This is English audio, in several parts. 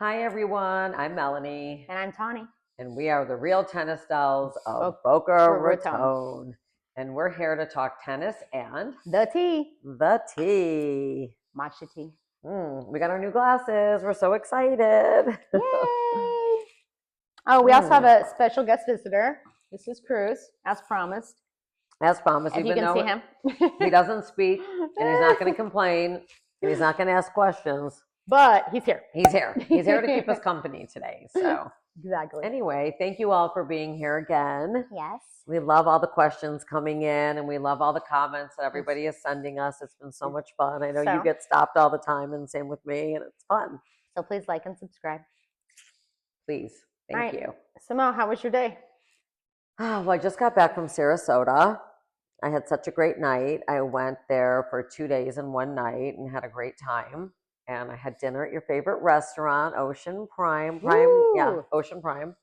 Hi, everyone. I'm Melanie, And I'm Tawny. and we are the real tennis dolls of Boca Boca Raton. Raton. And we're here to talk tennis and The tea. the tea. Matcha tea. We got our new glasses. We're so excited. Yay! Oh, we also have a special guest visitor. This is Cruz, as promised. As promised, If you even can see though him. he doesn't speak and he's not going to complain and he's not going to ask questions. But he's here. He's here. He's here to keep us company today. So, exactly. Anyway, thank you all for being here again. Yes. We love all the questions coming in and we love all the comments that everybody is sending us. It's been so much fun. I know you get stopped all the time, and same with me, and it's fun. So please like and subscribe. Please. Thank you. So Mel, how was your day? Oh, well, I just got back from Sarasota. I had such a great night. I went there for 2 days and 1 night and had a great time. And I had dinner at your favorite restaurant, Ocean Prime. Ocean Prime.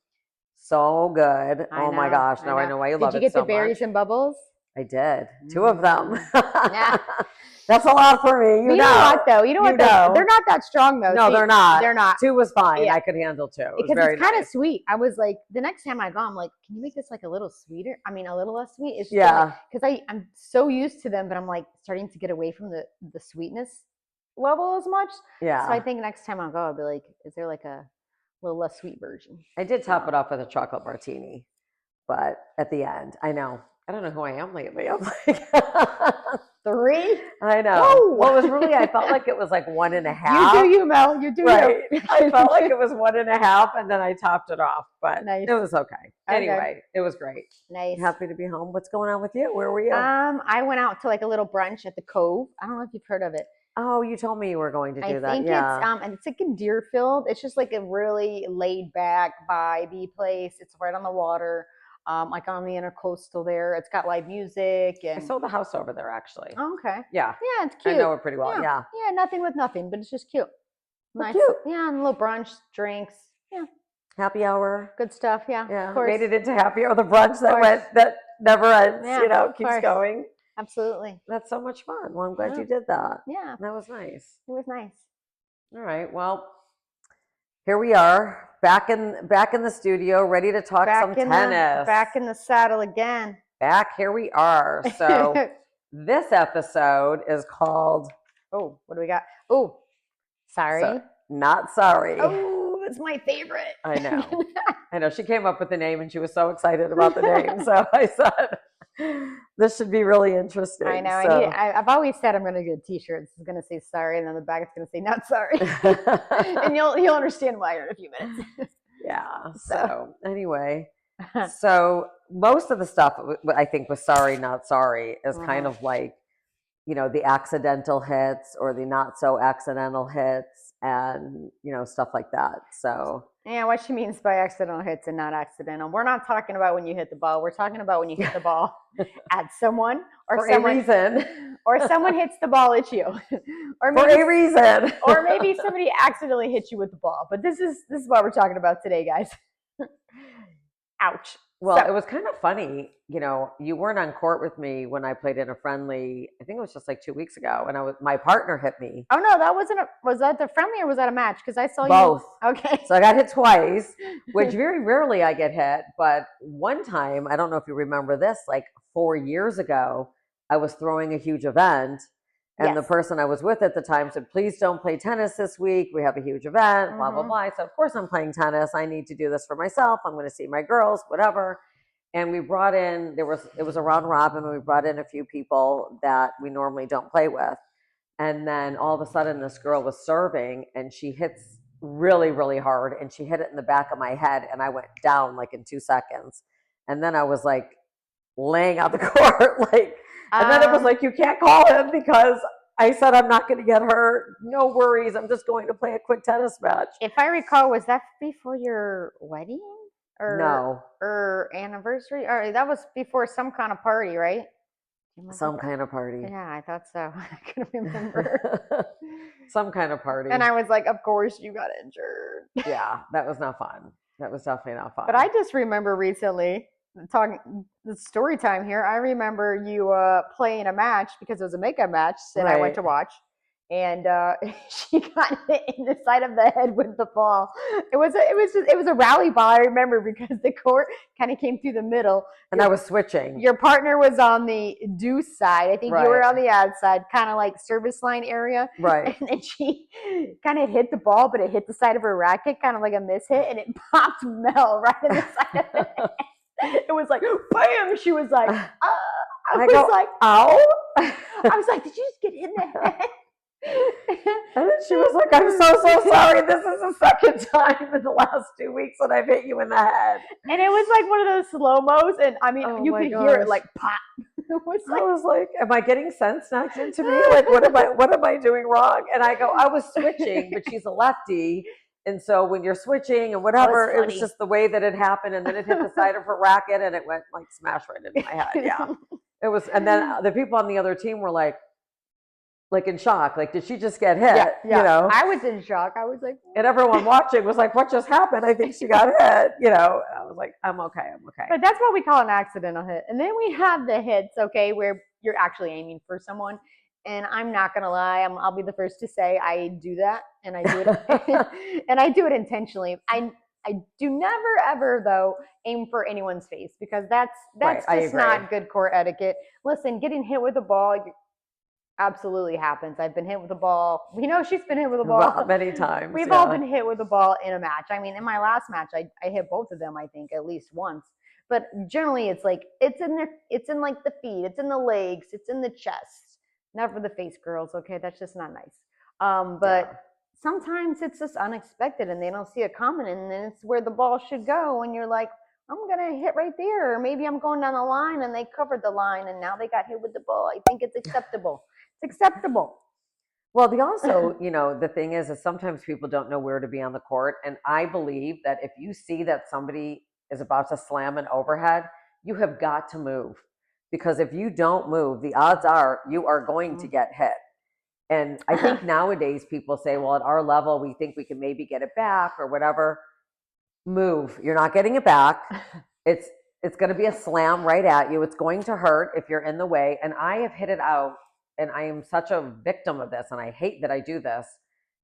So good. Oh my gosh. Now I know why you love it so much. Did you get the berries and bubbles? I did. 2 of them. That's a lot for me. You know what though? You know what though? They're not that strong though. No, they're not. They're not. 2 was fine. Yeah. I could handle 2. Because it's kind of sweet. I was like, the next time I go, I'm like, can you make this like a little sweeter? I mean, a little less sweet. It's just because I'm so used to them, but I'm like starting to get away from the sweetness level as much. Yeah. So I think next time I go, I'll be like, is there like a little less sweet version? I did top it off with a chocolate martini, but at the end, I know. I don't know who I am lately. I'm like 3. I know. Whoa. Well, it was really. I felt like it was like 1.5. You do you, Mel. You do right. You. I felt like it was 1.5, and then I topped it off, but it was okay. Anyway, it was great. Nice. Happy to be home. What's going on with you? Where were you? I went out to like a little brunch at the Cove. I don't know if you've heard of it. Oh, you told me you were going to do that. I think it's and it's like in Deerfield. It's just like a really laid back vibey place. It's right on the water. Like on the intercoastal there. It's got live music. And I sold a house over there, actually. Oh, okay. Yeah. Yeah, it's cute. I know it pretty well. Yeah. Yeah, nothing with nothing, but it's just cute. Nice. Cute. Yeah, and a little brunch, drinks. Yeah. Happy hour. Good stuff. Yeah. Yeah. Of course. Made it into happy hour. The brunch that never ends. Yeah, keeps going. Absolutely. That's so much fun. Well, I'm glad you did that. Yeah. That was nice. It was nice. All right. Well, here we are, back in the studio, ready to talk some tennis. Back in the saddle again. Here we are. So this episode is called. Oh, what do we got? Oh, sorry. Not sorry. Oh, it's my favorite. I know. I know. She came up with the name and she was so excited about the name. So I said, this should be really interesting. I know. So. I've always said I'm going to get a T-shirt. It's going to say sorry, and then the back it's going to say not sorry. And you'll understand why in a few minutes. Yeah. So anyway, so most of the stuff I think with sorry, not sorry is kind of like, the accidental hits or the not so accidental hits and, stuff like that. So. Yeah, what she means by accidental hits and not accidental. We're not talking about when you hit the ball. We're talking about when you hit the ball at someone for a reason. Or someone hits the ball at you. Or maybe, for a reason. Or maybe somebody accidentally hits you with the ball. But this is what we're talking about today, guys. Ouch. Well, it was kind of funny. You weren't on court with me when I played in a friendly. I think it was just like 2 weeks ago, and my partner hit me. Oh no, that wasn't. Was that the friendly or was that a match? Because I saw both. You. Okay. So I got hit twice, which very rarely I get hit. But one time, I don't know if you remember this, like 4 years ago, I was throwing a huge event, and the person I was with at the time said, "Please don't play tennis this week. We have a huge event." Blah blah blah. So of course I'm playing tennis. I need to do this for myself. I'm going to see my girls, whatever. And we brought in, it was a round robin, and we brought in a few people that we normally don't play with. And then all of a sudden this girl was serving and she hits really, really hard, and she hit it in the back of my head and I went down like in 2 seconds. And then I was like laying out the court, and then it was like, you can't call him because I said I'm not going to get hurt. No worries. I'm just going to play a quick tennis match. If I recall, was that before your wedding? Or anniversary? Or that was before some kind of party, right? Some kind of party. Yeah, I thought so. I couldn't remember. Some kind of party. And I was like, of course you got injured. Yeah, that was not fun. That was definitely not fun. But I just remember recently talking the story time here. I remember you playing a match because it was a makeup match, and I went to watch. and she got hit in the side of the head with the ball. It was a rally ball. I remember because the court kind of came through the middle. And I was switching. Your partner was on the deuce side. I think Right. you were on the ad side, kind of like service line area. Right. And then she kind of hit the ball, but it hit the side of her racket, kind of like a miss hit, and it popped Mel right in the side of the head. It was like, bam! She was like, I was like, ow! I was like, did you just get hit in the head? And then she was like, I'm so sorry. This is the second time in the last 2 weeks that I've hit you in the head. And it was like one of those slow-mos, and I mean, you could hear it like pop. I was like, am I getting sense knocked into me? Like, what am I doing wrong? And I go, I was switching, but she's a lefty. And so when you're switching and whatever, it was just the way that it happened. And then it hit the side of her racket and it went like smash right into my head. Yeah. It was, and then the people on the other team were like in shock. Like, did she just get hit? Yeah. You know? I was in shock. I was like, and everyone watching was like, what just happened? I think she got hit. You know, I was like, I'm okay. But that's what we call an accidental hit. And then we have the hits, okay, where you're actually aiming for someone. And I'm not gonna lie, I'll be the first to say I do that, and I do it, and I do it intentionally. I do never ever though aim for anyone's face, because that's Right, just not good court etiquette. Listen, getting hit with a ball absolutely happens. I've been hit with a ball. We know she's been hit with a ball many times. We've all been hit with a ball in a match. I mean, in my last match, I hit both of them, I think, at least once. But generally, it's like it's in like the feet, it's in the legs, it's in the chest. Never the face, girls. Okay, that's just not nice. But sometimes it's just unexpected, and they don't see it coming, and then it's where the ball should go, and you're like, I'm gonna hit right there, or maybe I'm going down the line, and they covered the line, and now they got hit with the ball. I think it's acceptable. It's acceptable. Well, also, you know, the thing is sometimes people don't know where to be on the court, and I believe that if you see that somebody is about to slam an overhead, you have got to move. Because if you don't move, the odds are you are going to get hit. And I think nowadays people say, well, at our level, we think we can maybe get it back or whatever. Move. You're not getting it back. It's going to be a slam right at you. It's going to hurt if you're in the way. And I have hit it out, and I am such a victim of this, and I hate that I do this.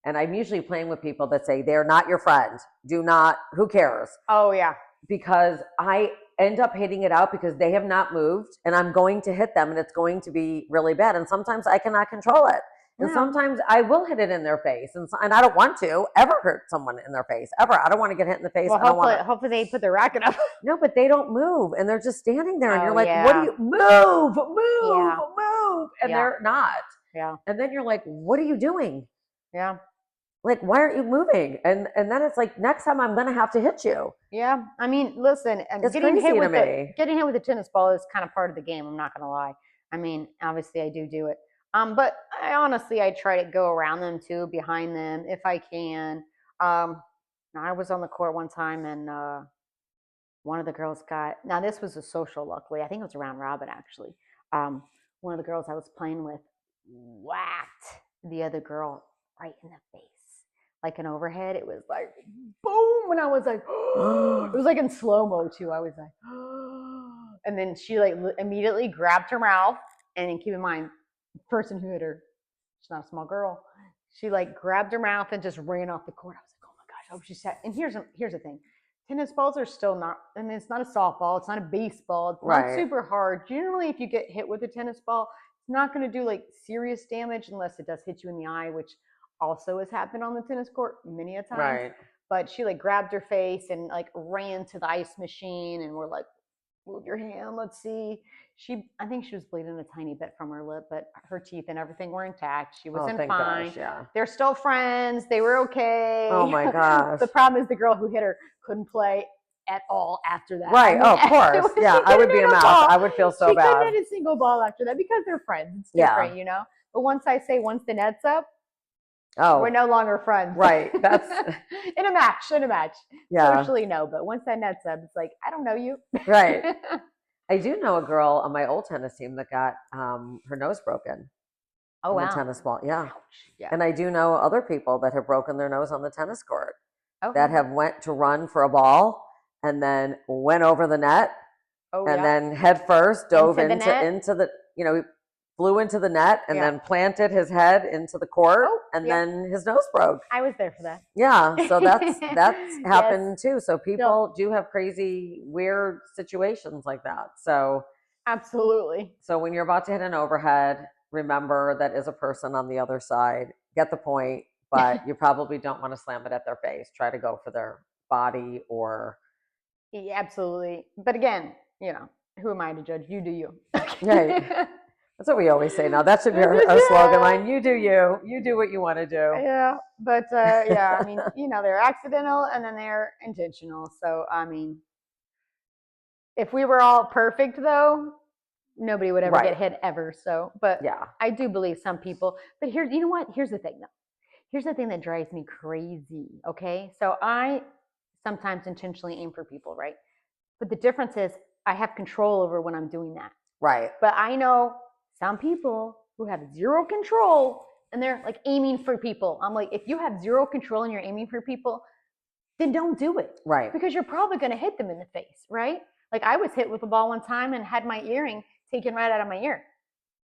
And I'm usually playing with people that say, they're not your friend. Do not, who cares? Oh, yeah. Because I end up hitting it out because they have not moved, and I'm going to hit them, and it's going to be really bad. And sometimes I cannot control it. And sometimes I will hit it in their face. And I don't want to ever hurt someone in their face, ever. I don't want to get hit in the face. Well, hopefully they put their racket up. No, but they don't move, and they're just standing there, and you're like, what do you, move, and they're not. Yeah. And then you're like, what are you doing? Yeah. Like, why aren't you moving? And then it's like, next time I'm going to have to hit you. Yeah. I mean, listen, getting hit with a tennis ball is kind of part of the game. I'm not going to lie. I mean, obviously I do it. But I try to go around them too, behind them if I can. I was on the court one time, and one of the girls now this was a social, luckily. I think it was a round robin, actually. One of the girls I was playing with whacked the other girl right in the face. Like an overhead. It was like, boom. And I was like, it was like in slow-mo too. I was like, and then she like immediately grabbed her mouth, and then keep in mind, the person who hit her, she's not a small girl. She like grabbed her mouth and just ran off the court. I was like, oh my gosh, I hope she sat. And here's the thing. Tennis balls are still not, I mean, it's not a softball. It's not a baseball. It's not super hard. Generally, if you get hit with a tennis ball, it's not going to do like serious damage unless it does hit you in the eye, which also has happened on the tennis court many a times. Right. But she like grabbed her face and like ran to the ice machine, and we're like, move your hand, let's see. I think she was bleeding a tiny bit from her lip, but her teeth and everything were intact. She was fine. Gosh, yeah. They're still friends. They were okay. Oh my gosh. The problem is the girl who hit her couldn't play at all after that. Right. Of course. Yeah. I would be a mess. I would feel so bad. She couldn't hit a single ball after that because they're friends. It's different, you know? But once the net's up, we're no longer friends. Right. That's in a match. Yeah. Socially, no. But once that net's up, it's like, I don't know you. Right. I do know a girl on my old tennis team that got her nose broken. Oh, wow. The tennis ball. Yeah. Yeah. And I do know other people that have broken their nose on the tennis court that have went to run for a ball and then went over the net and then head first dove into the, flew into the net and then planted his head into the court, and then his nose broke. I was there for that. Yeah, so that's happened too. So people do have crazy, weird situations like that. So absolutely. So when you're about to hit an overhead, remember that is a person on the other side. Get the point, but you probably don't want to slam it at their face. Try to go for their body or. Yeah, absolutely. But again, you know, who am I to judge? You do you. Right. That's what we always say now. That should be our slogan line. You do you. You do what you want to do. Yeah. But yeah, I mean, you know, they're accidental and then they're intentional. So, I mean, if we were all perfect though, nobody would ever get hit ever. So, but yeah, I do believe some people. But here, you know what? Here's the thing though. Here's the thing that drives me crazy. Okay. So I sometimes intentionally aim for people, right? But the difference is I have control over when I'm doing that. Right. But I know some people who have zero control and they're like aiming for people. I'm like, if you have zero control and you're aiming for people, then don't do it. Right. Because you're probably going to hit them in the face, right? Like I was hit with a ball one time and had my earring taken right out of my ear.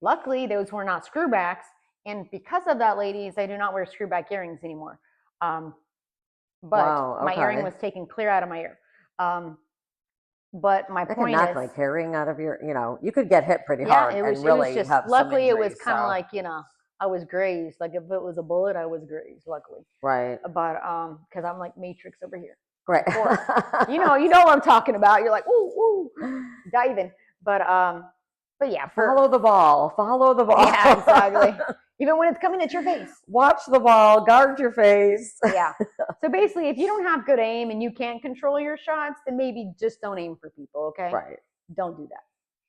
Luckily, those were not screwbacks. And because of that, ladies, I do not wear screwback earrings anymore. But my earring was taken clear out of my ear. But my point is, like herring out of your, you know, you could get hit pretty hard and really have some injuries. Luckily, it was kind of like, you know, I was grazed. Like if it was a bullet, I was grazed. Luckily, right? But because I'm like Matrix over here, right? you know what I'm talking about. You're like, ooh, diving. But yeah, follow the ball. Follow the ball. Yeah, exactly. Even when it's coming at your face. Watch the ball, guard your face. Yeah. So basically, if you don't have good aim and you can't control your shots, then maybe just don't aim for people, okay? Right. Don't do that.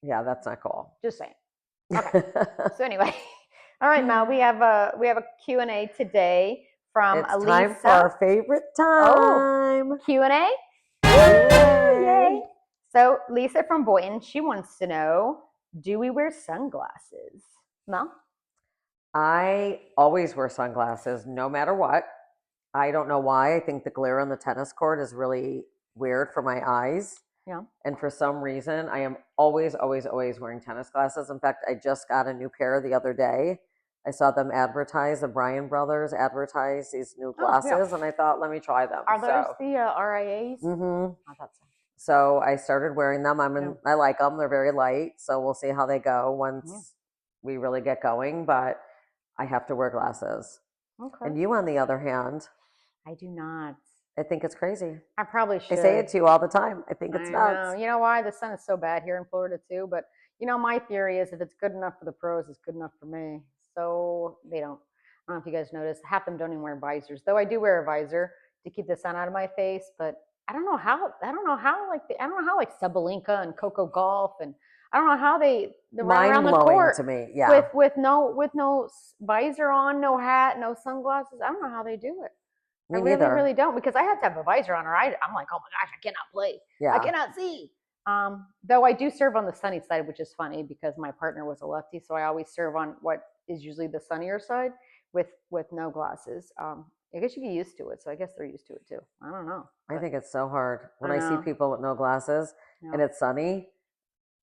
Yeah, that's not cool. Just saying. Okay. So anyway, all right, Mel, we have a Q&A today from it's Lisa. Time for our favorite time. Oh, Q&A? Yay. So Lisa from Boynton, she wants to know, do we wear sunglasses? Mel? I always wear sunglasses, no matter what. I don't know why. I think the glare on the tennis court is really weird for my eyes. Yeah. And for some reason, I am always wearing tennis glasses. In fact, I just got a new pair the other day. I saw them advertise, the Bryan brothers advertise these new glasses, and I thought, let me try them. Are those the RIAs? Mm-hmm. I thought so. So I started wearing them. I like them. They're very light, so we'll see how they go once we really get going. But I have to wear glasses. Okay. And you, on the other hand, I do not. I think it's crazy. I probably should. I say it to you all the time. I think it's nuts. You know why? The sun is so bad here in Florida too. But you know, my theory is if it's good enough for the pros, it's good enough for me. So they don't. I don't know if you guys noticed. Half them don't even wear visors. Though I do wear a visor to keep the sun out of my face. But I don't know how. Like Sabalenka and Coco Golf and I don't know how they run around the court to me. Yeah. With no visor on, no hat, no sunglasses. I don't know how they do it. Me I really don't, because I have to have a visor on, or I'm like, oh my gosh, I cannot play. Yeah. I cannot see. Though I do serve on the sunny side, which is funny because my partner was a lefty, so I always serve on what is usually the sunnier side with no glasses. I guess you get used to it, so I guess they're used to it too. I don't know. I think it's so hard when I see people with no glasses and it's sunny.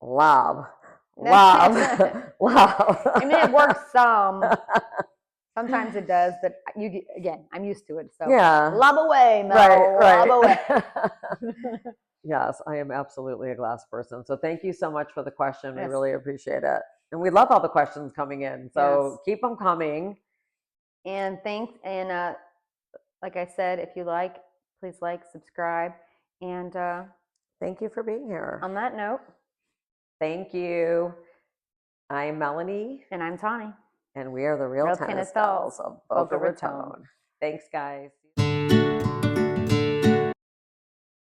Lob. I mean, it works some. Sometimes it does, but I'm used to it. So lob away, Mel. Right. Lob away. Yes, I am absolutely a glass person. So thank you so much for the question. Yes. We really appreciate it. And we love all the questions coming in. So keep them coming. And thanks. And like I said, if you like, please like, subscribe. And thank you for being here. On that note, thank you. I'm Melanie. And I'm Tawny. And we are the Real Tennis Dolls of Boca Raton. Thanks, guys.